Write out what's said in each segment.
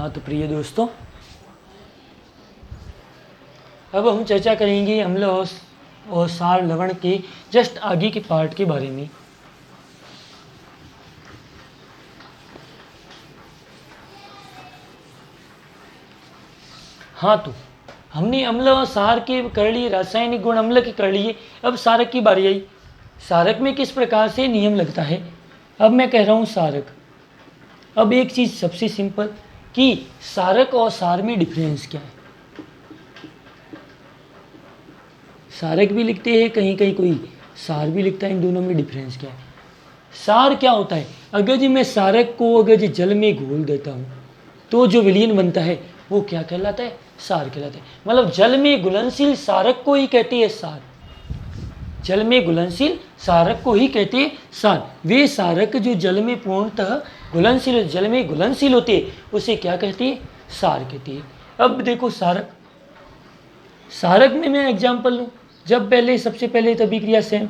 हाँ तो प्रिय दोस्तों, अब हम चर्चा करेंगे अम्ल और सार लवण के जस्ट आगे के पार्ट के बारे में। हाँ तो हमने अम्ल और सार के कर लिए, रासायनिक गुण अम्ल के कर लिए। अब सारक की बारी आई। सारक में किस प्रकार से नियम लगता है। अब मैं कह रहा हूँ सारक। अब एक चीज़ सबसे सिंपल कि सारक और सार में डिफरेंस क्या है। सारक भी लिखते हैं, कहीं कहीं कोई सार भी लिखता है, इन दोनों में डिफरेंस क्या है। सार क्या होता है, अगर जी मैं सारक को अगर जी जल में घोल देता हूँ तो जो विलयन बनता है वो क्या कहलाता है, सार कहलाता है। मतलब जल में घुलनशील सारक को ही कहते हैं सार। जल में घुलनशील सारक को ही कहते हैं सार। वे सारक जो जल में पूर्णतः घुलनशील, जल में घुलनशील होते हैं, उसे क्या कहते हैं, सार कहते हैं। अब देखो सारक, सारक में मैं एग्जाम्पल लूँ। जब पहले सबसे पहले तो अभिक्रिया सेम,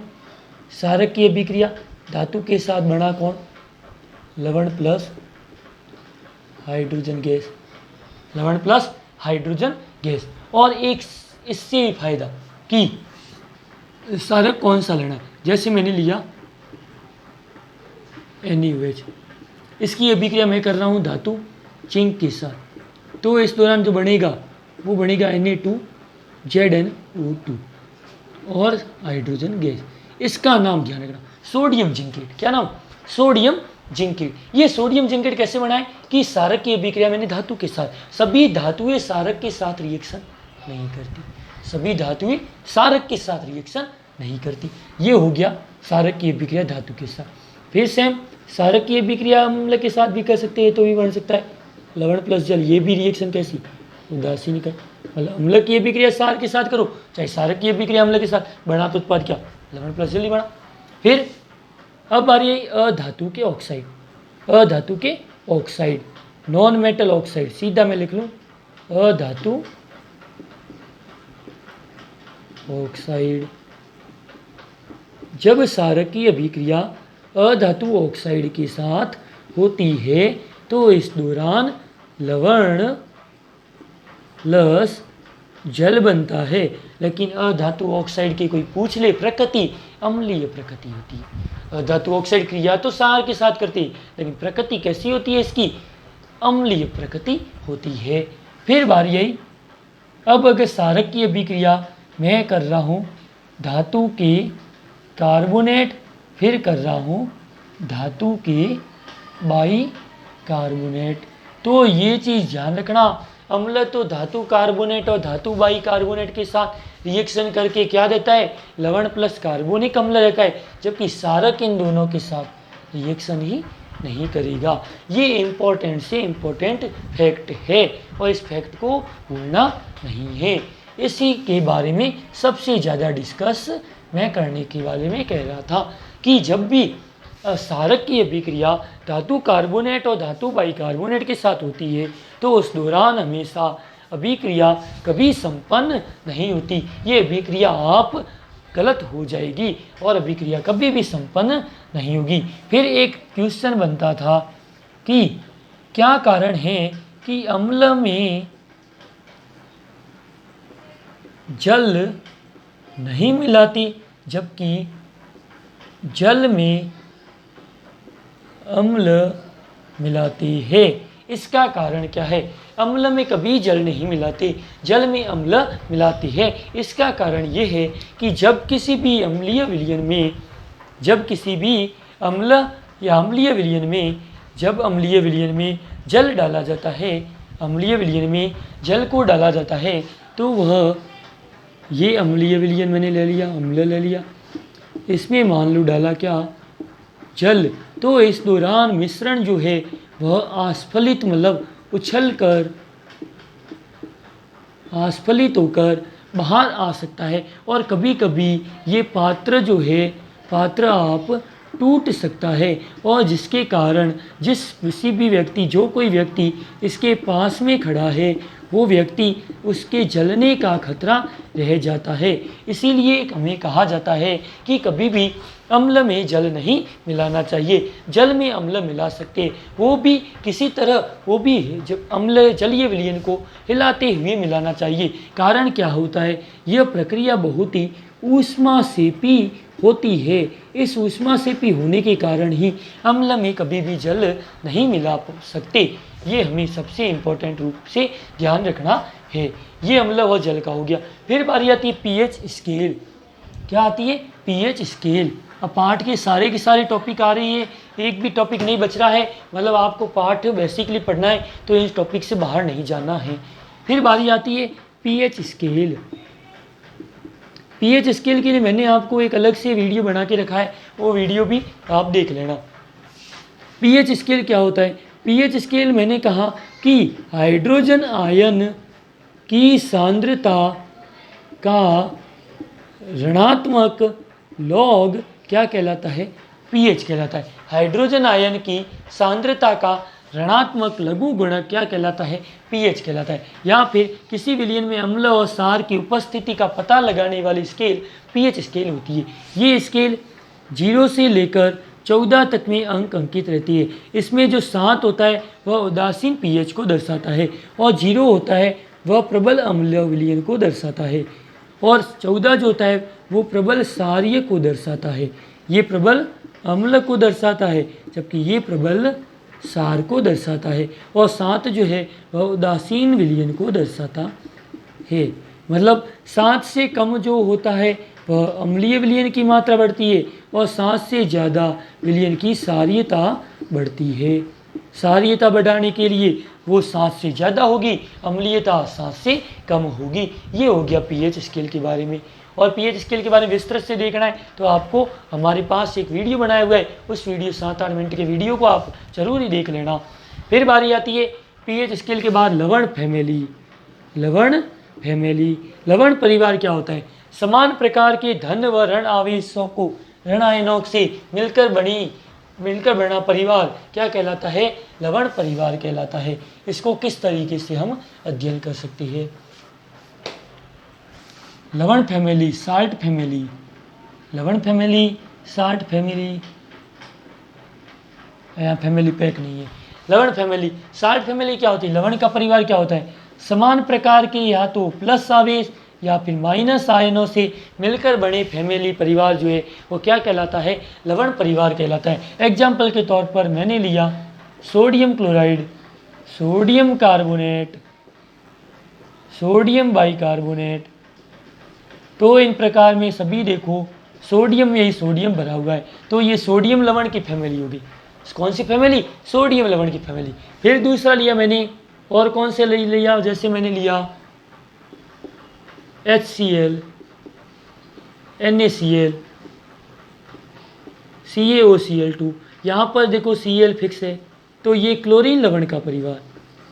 सारक की अभिक्रिया धातु के साथ बना कौन, लवण प्लस हाइड्रोजन गैस, लवण प्लस हाइड्रोजन गैस। और एक इससे फायदा कि सारक कौन सा लेना है, जैसे मैंने लिया NaOH, इसकी अभिक्रिया मैं कर रहा हूँ धातु जिंक के साथ, तो इस दौरान जो बनेगा वो बनेगा Na2ZnO2 और हाइड्रोजन गैस। इसका नाम ध्यान रखना, सोडियम जिंकेट। क्या नाम, सोडियम जिंकेट। ये सोडियम जिंकेट कैसे बना है कि सारक की अभिक्रिया मैंने धातु के साथ, सभी धातुएं सारक के साथ रिएक्शन नहीं करती, सभी धातुएं सारक के साथ रिएक्शन नहीं करती। ये हो गया सारक की अभिक्रिया धातु के साथ। फिर सेम सारक की अभिक्रिया अम्ल के साथ भी कर सकते हैं, तो भी बन सकता है लवण प्लस जल। ये भी रिएक्शन कैसी, उदासीन का। मतलब अम्ल की अभिक्रिया सार के साथ करो, चाहे सारक की अभिक्रिया अम्ल के साथ, बना तो उत्पाद क्या, लवण प्लस जल ही बना। फिर अब आ रही है अधातु के ऑक्साइड। अधातु के ऑक्साइड, नॉन मेटल ऑक्साइड, सीधा मैं लिख लूँ अधातु ऑक्साइड। जब सारक की अभिक्रिया अधातु ऑक्साइड के साथ होती है तो इस दौरान लवण प्लस जल बनता है। लेकिन अधातु ऑक्साइड की कोई पूछ ले प्रकृति, अम्लीय प्रकृति होती है। अधातु ऑक्साइड क्रिया तो सार के साथ करती है, लेकिन प्रकृति कैसी होती है इसकी, अम्लीय प्रकृति होती है। फिर बारी आई, अब अगर सारक की अभिक्रिया मैं कर रहा हूँ धातु के कार्बोनेट, फिर कर रहा हूँ धातु के बाई कार्बोनेट, तो ये चीज़ ध्यान रखना, अम्ल तो धातु कार्बोनेट और धातु बाई कार्बोनेट के साथ रिएक्शन करके क्या देता है, लवण प्लस कार्बोनिक अम्ल रहता है, जबकि सारक इन दोनों के साथ रिएक्शन ही नहीं करेगा। ये इम्पोर्टेंट से इम्पोर्टेंट फैक्ट है और इस फैक्ट को भूलना नहीं है। इसी के बारे में सबसे ज़्यादा डिस्कस मैं करने के बारे में कह रहा था कि जब भी सारक की अभिक्रिया धातु कार्बोनेट और धातु बाइकार्बोनेट के साथ होती है तो उस दौरान हमेशा अभिक्रिया कभी संपन्न नहीं होती। ये अभिक्रिया आप गलत हो जाएगी और अभिक्रिया कभी भी संपन्न नहीं होगी। फिर एक क्वेश्चन बनता था कि क्या कारण है कि अम्ल में जल नहीं मिलाती जबकि जल में अम्ल मिलाती है। इसका कारण क्या है, अम्ल में कभी जल नहीं मिलाते, जल में अम्ल मिलाती है। इसका कारण ये है कि जब किसी भी अम्लीय विलयन में, जब किसी भी अम्ल या अम्लीय विलयन में, जब अम्लीय विलयन में जल डाला जाता है, अम्लीय विलयन में जल को डाला जाता है तो वह, ये अम्लीय विलयन मैंने ले लिया, अम्ल ले लिया, इसमें मान लो डाला क्या, जल, तो इस दौरान मिश्रण जो है वह आस्फलित, मतलब उछल कर आस्फलित होकर बाहर आ सकता है। और कभी कभी ये पात्र जो है, पात्र आप टूट सकता है और जिसके कारण जिस किसी भी व्यक्ति जो कोई व्यक्ति इसके पास में खड़ा है वो व्यक्ति उसके जलने का खतरा रह जाता है। इसीलिए हमें कहा जाता है कि कभी भी अम्ल में जल नहीं मिलाना चाहिए। जल में अम्ल मिला सकते वो भी किसी तरह, वो भी जब अम्ल जलीय विलयन को हिलाते हुए मिलाना चाहिए। कारण क्या होता है, यह प्रक्रिया बहुत ही ऊष्मासेपी होती है। इस ऊष्मासेपी होने के कारण ही अम्ल में कभी भी जल नहीं मिला सकते। ये हमें सबसे इम्पोर्टेंट रूप से ध्यान रखना है। ये अम्ल और जल का हो गया। फिर बारी आती है पीएच स्केल। क्या आती है? PH scale. अब पाठ के सारे टॉपिक आ रही है, एक भी टॉपिक नहीं बच रहा है, मतलब आपको पाठ बेसिकली पढ़ना है तो इस टॉपिक से बाहर नहीं जाना है। फिर बारी आती है पीएच स्केल। पीएच स्केल के लिए मैंने आपको एक अलग से वीडियो बना के रखा है, वो वीडियो भी आप देख लेना। पीएच स्केल क्या होता है? पीएच स्केल मैंने कहा कि हाइड्रोजन आयन की सांद्रता का ऋणात्मक लॉग क्या कहलाता है? पीएच कहलाता है। हाइड्रोजन आयन की सांद्रता का ऋणात्मक लघु गुणक क्या कहलाता है? पीएच कहलाता है। या फिर किसी विलयन में अम्ल और क्षार की उपस्थिति का पता लगाने वाली स्केल पीएच स्केल होती है। ये स्केल 0 से लेकर 14 तक में अंक अंकित रहती है। इसमें जो 7 होता है वह उदासीन पीएच को दर्शाता है और 0 होता है वह प्रबल अम्ल विलयन को दर्शाता है और 14 जो होता है वो प्रबल क्षारीय को दर्शाता है। ये प्रबल अम्ल को दर्शाता है जबकि ये प्रबल क्षार को दर्शाता है और 7 जो है वह उदासीन विलयन को दर्शाता है। मतलब 7 से कम जो होता है वह अम्लीय विलयन की मात्रा बढ़ती है और 7 से ज़्यादा विलयन की क्षारीयता बढ़ती है। क्षारीयता बढ़ाने के लिए वो 7 से ज़्यादा होगी, अम्लीयता 7 से कम होगी। ये हो गया पीएच स्केल के बारे में। और पीएच स्केल के बारे में विस्तृत से देखना है तो आपको हमारे पास एक वीडियो बनाया हुआ है, उस वीडियो 7-8 मिनट के वीडियो को आप जरूर ही देख लेना। फिर बारी आती है पीएच स्केल के बाद लवण फैमिली। लवण फैमिली, लवण परिवार क्या होता है? समान प्रकार के धन व ऋण आवेशों को ऋण आयनों से मिलकर बना परिवार क्या कहलाता है? लवण परिवार कहलाता है। इसको किस तरीके से हम अध्ययन कर सकते हैं? लवण फैमिली, साल्ट फैमिली, लवण फैमिली, साल्ट फैमिली, यहाँ फैमिली पैक नहीं है। लवण फैमिली, साल्ट फैमिली क्या होती है? लवण का परिवार क्या होता है? समान प्रकार के या तो प्लस आवेश या फिर माइनस आयनों से मिलकर बने फैमिली परिवार जो है वो क्या कहलाता है? लवण परिवार कहलाता है। एग्जाम्पल के तौर पर मैंने लिया sodium chloride, sodium carbonate, sodium bicarbonate. तो इन प्रकार में सभी देखो सोडियम में ही सोडियम भरा हुआ है, तो ये सोडियम लवण की फैमिली होगी। कौन सी फैमिली? सोडियम लवण की फैमिली। फिर दूसरा लिया मैंने, और कौन से लिया? जैसे मैंने लिया HCl, NaCl, CaOCl2। यहाँ पर देखो Cl फिक्स है, तो ये क्लोरीन लवण का परिवार,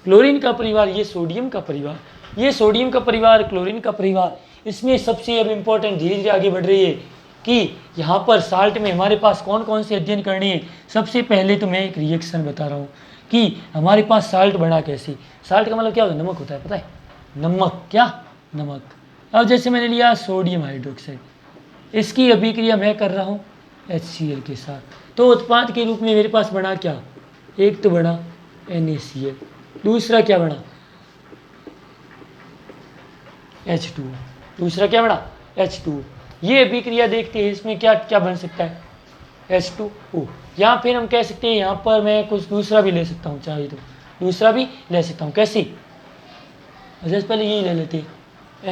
क्लोरीन का परिवार, ये सोडियम का परिवार, ये सोडियम का परिवार, क्लोरीन का परिवार। इसमें सबसे अब इम्पोर्टेंट धीरे धीरे आगे बढ़ रही है कि यहाँ पर साल्ट में हमारे पास कौन कौन से अध्ययन करने हैं। सबसे पहले तो मैं एक रिएक्शन बता रहा हूँ कि हमारे पास साल्ट बना कैसे। साल्ट का मतलब क्या होता है? नमक होता है, पता है? नमक, क्या? नमक। अब जैसे मैंने लिया सोडियम हाइड्रोक्साइड, इसकी अभिक्रिया मैं कर रहा हूँ HCl के साथ, तो उत्पाद के रूप में मेरे पास बना क्या? एक तो बना NaCl, दूसरा क्या बना? H2, दूसरा क्या बना? H2। ये अभिक्रिया देखते हैं, इसमें क्या क्या बन सकता है? H2O। या फिर हम कह सकते हैं यहाँ पर मैं कुछ दूसरा भी ले सकता हूँ, चाहे तो दूसरा भी ले सकता हूँ। कैसे? जैसे पहले यही ले लेते हैं,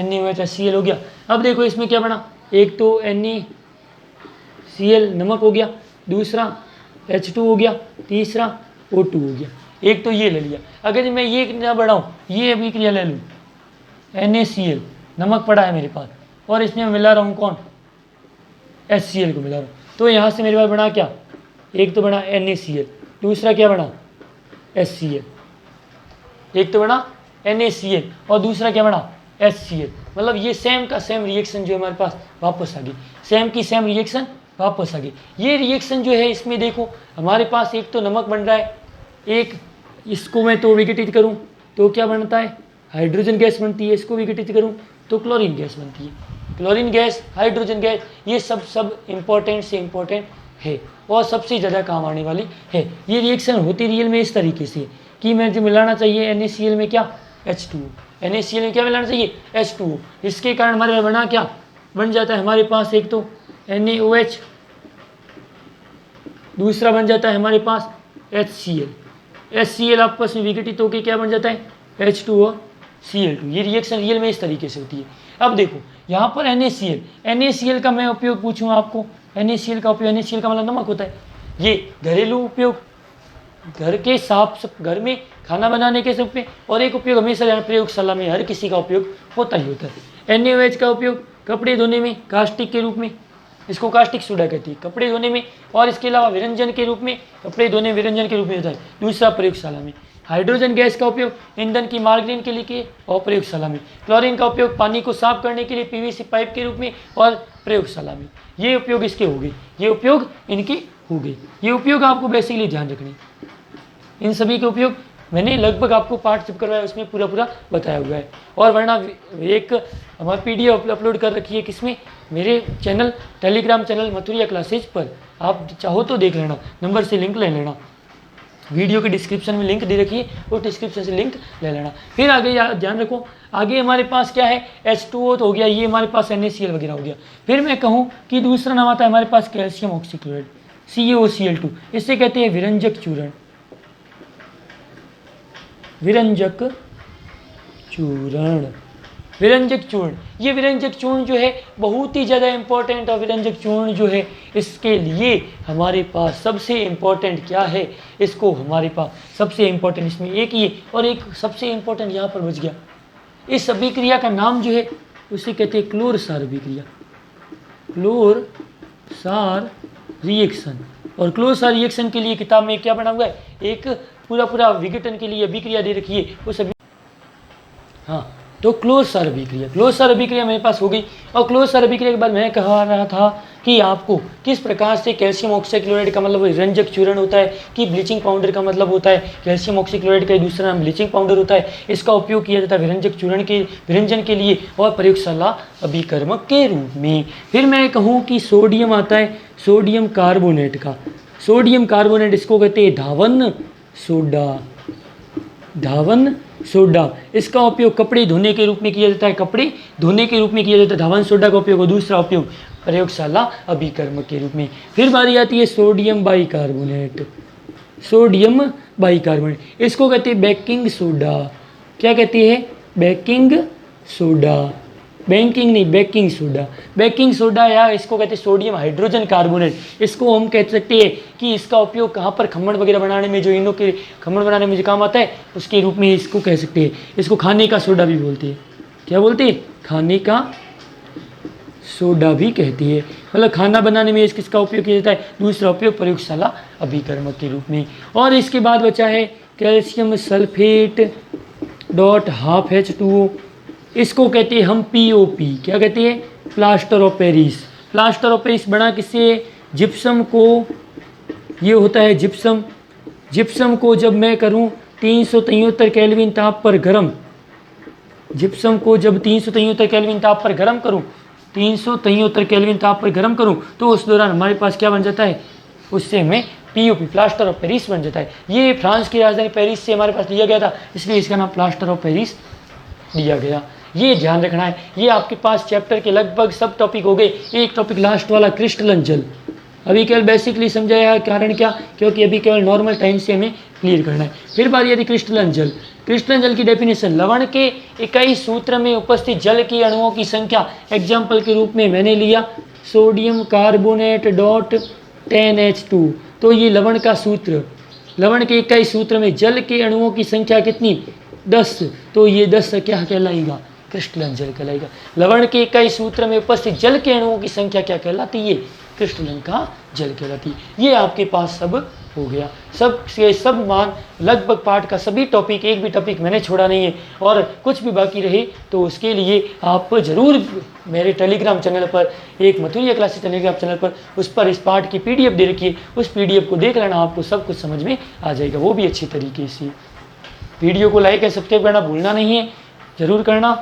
NaCl हो गया। अब देखो इसमें क्या बना? एक तो NaCl नमक हो गया, दूसरा H2 हो गया, तीसरा O2 हो गया। एक तो ये ले लिया। अगर मैं ये ना बढ़ाऊँ, ये अभिक्रिया ले लूँ, NaCl नमक पड़ा है मेरे पास और इसमें मिला रहा हूँ कौन? HCl को मिला रहा हूँ, तो यहाँ से मेरे पास बना क्या? एक तो बना NaCl, दूसरा क्या बना? HCl। एक तो बना NaCl और दूसरा क्या बना? HCl। मतलब ये सेम का सेम रिएक्शन जो हमारे पास वापस आ गई, सेम की सेम रिएक्शन वापस आ गए। ये रिएक्शन जो है इसमें देखो हमारे पास एक तो नमक बन रहा है, एक इसको मैं तो विघटित करूं तो क्या बनता है, हाइड्रोजन गैस बनती है, इसको विघटित करूं तो क्लोरीन गैस बनती है। क्लोरीन गैस, हाइड्रोजन गैस, ये सब इम्पोर्टेंट से इम्पोर्टेंट है और सबसे ज़्यादा काम आने वाली है। ये रिएक्शन होती रियल में इस तरीके से कि मैं जो मिलाना चाहिए NaCl में क्या, H2O, NaCl में क्या मिलाना चाहिए, H2O। इसके कारण हमारे बना क्या बन जाता है, हमारे पास एक तो NaOH, दूसरा बन जाता है हमारे पास HCl आपस में विघटित होकर क्या बन जाता है, H2O Cl2। ये रिएक्शन रियल में इस तरीके से होती है। अब देखो यहाँ पर NaCl का मैं उपयोग पूछूँ आपको, NaCl का उपयोग, NaCl का मतलब नमक होता है। ये घरेलू उपयोग, घर के घर में खाना बनाने के सब में, और एक उपयोग हमेशा प्रयोगशाला में हर किसी का उपयोग होता ही होता है। NaOH का उपयोग कपड़े धोने में कास्टिक के रूप में, इसको कास्टिक सोडा कहती है, कपड़े धोने में, और इसके अलावा विरंजन के रूप में, कपड़े धोने विरंजन के रूप में होता है। दूसरा प्रयोगशाला में हाइड्रोजन गैस का उपयोग ईंधन की मार्गरीन के लिए किए और प्रयोगशाला में। क्लोरीन का उपयोग पानी को साफ करने के लिए PVC पाइप के रूप में और प्रयोगशाला में। ये उपयोग इसके हो गए, ये उपयोग इनके हो गए। ये उपयोग आपको बेसिकली ध्यान रखने, इन सभी के उपयोग मैंने लगभग आपको पाठ जब करवाया उसमें पूरा बताया हुआ है। और वरना एक हमारी PDF अपलोड कर रखी है किसमें, मेरे channel Telegram channel Mathuria classes पर, आप चाहो तो देख लेना, नंबर से लिंक ले लेना, वीडियो के डिस्क्रिप्शन में लिंक दे रखी है, और डिस्क्रिप्शन से लिंक ले लेना। फिर आगे ध्यान रखो, आगे हमारे पास क्या है, H2O तो हो गया, ये हमारे पास NaCl वगैरह हो गया। फिर मैं कहूँ कि दूसरा नाम आता है हमारे पास कैल्शियम ऑक्सीक्लोराइड, CaOCl2। इससे कहते हैं विरंजक चूर्ण, विरंजक चूर्ण, विरंजक चूर्ण। ये विरंजक चूर्ण जो है बहुत ही ज़्यादा इंपॉर्टेंट, और विरंजक चूर्ण जो है इसके लिए हमारे पास सबसे इंपॉर्टेंट क्या है, इसको हमारे पास सबसे इंपॉर्टेंट इसमें एक ही है, और एक सबसे इंपॉर्टेंट यहाँ पर बच गया। इस अभिक्रिया का नाम जो है उसे कहते हैं क्लोर-सार अभिक्रिया, क्लोर-सार रिएक्शन। और क्लोर-सार रिएक्शन के लिए किताब में क्या बना हुआ है, एक पूरा विघटन के लिए अभिक्रिया दे रखी है उस हाँ, तो क्लोर-सार अभिक्रिया, क्लोर-सार अभिक्रिया मेरे पास हो गई। और क्लोर-सार अभिक्रिया के बाद मैं कहा रहा था कि आपको किस प्रकार से कैल्शियम ऑक्सीक्लोराइड का मतलब विरंजक चूर्ण होता है, कि ब्लीचिंग पाउडर का मतलब होता है कैल्शियम ऑक्सीक्लोराइड का दूसरा नाम ब्लीचिंग पाउडर होता है। इसका उपयोग किया जाता है विरंजक चूर्ण के विरंजन के लिए और प्रयोगशाला अभिकर्मक के रूप में। फिर मैं कहूँ कि सोडियम आता है, सोडियम कार्बोनेट का, सोडियम कार्बोनेट इसको कहते हैं धावन सोडा, धावन सोडा। इसका उपयोग कपड़े धोने के रूप में किया जाता है, कपड़े धोने के रूप में किया जाता है धावन सोडा का उपयोग, और दूसरा उपयोग प्रयोगशाला अभिकर्मक के रूप में। फिर बारी आती है सोडियम बाइकार्बोनेट, सोडियम बाइकार्बोनेट, इसको कहते हैं बेकिंग सोडा। क्या कहते हैं, बेकिंग सोडा, बेकिंग नहीं बेकिंग सोडा, बेकिंग सोडा, या इसको कहते हैं सोडियम हाइड्रोजन कार्बोनेट। इसको हम कह सकते हैं कि इसका उपयोग कहाँ पर खमण वगैरह बनाने में, जो इनों के खमण बनाने में जो काम आता है उसके रूप में इसको कह सकते हैं। इसको खाने का सोडा भी बोलते हैं, क्या बोलते हैं, खाने का सोडा भी कहती है, मतलब खाना बनाने में इसका उपयोग किया जाता है। दूसरा उपयोग प्रयोगशाला अभिकर्मक के रूप में। और इसके बाद बचा है calcium sulphate dot half H2O, इसको कहते हैं हम POP, क्या कहते हैं, plaster of Paris. Plaster of Paris बना किससे, जिप्सम को, ये होता है जिप्सम। जिप्सम को जब मैं करूं 373 केल्विन ताप पर गर्म, जिप्सम को जब 373 केल्विन ताप पर गर्म करूं, 373 केल्विन ताप पर गर्म करूं, तो उस दौरान हमारे पास क्या बन जाता है, उससे हमें POP प्लास्टर ऑफ पेरिस बन जाता है। ये फ्रांस की राजधानी पेरिस से हमारे पास लिया गया था, इसलिए इसका नाम प्लास्टर ऑफ पेरिस दिया गया। ये ध्यान रखना है। ये आपके पास चैप्टर के लगभग सब टॉपिक हो गए। एक टॉपिक लास्ट वाला क्रिस्टलन जल, अभी केवल बेसिकली समझाया, कारण क्या, क्योंकि अभी केवल नॉर्मल टाइम से हमें क्लियर करना है। फिर बात यदि क्रिस्टलन जल, क्रिस्टलन जल की डेफिनेशन, लवण के इकाई सूत्र में उपस्थित जल की अणुओं की संख्या। एग्जाम्पल के रूप में मैंने लिया सोडियम कार्बोनेट डॉट 10H2, तो ये लवण का सूत्र, लवण के इकाई सूत्र में जल के अणुओं की संख्या कितनी, 10, तो ये 10 क्या कहलाएगा, क्रिस्टलन जल कहलाएगा। लवण के इकाई सूत्र में उपस्थित जल के अणुओं की संख्या क्या कहलाती है, क्रिस्टलन का जल कहलाती। ये आपके पास सब हो गया। सब से सब मान लगभग पाठ का सभी टॉपिक, एक भी टॉपिक मैंने छोड़ा नहीं है। और कुछ भी बाकी रहे तो उसके लिए आप ज़रूर मेरे टेलीग्राम चैनल पर, एक मथुरिया क्लासेस टेलीग्राम चैनल पर, उस पर इस पाठ की PDF दे रखी है, उस PDF को देख लेना, आपको सब कुछ समझ में आ जाएगा, वो भी अच्छी तरीके से। वीडियो को लाइक और सब्सक्राइब करना भूलना नहीं है, ज़रूर करना।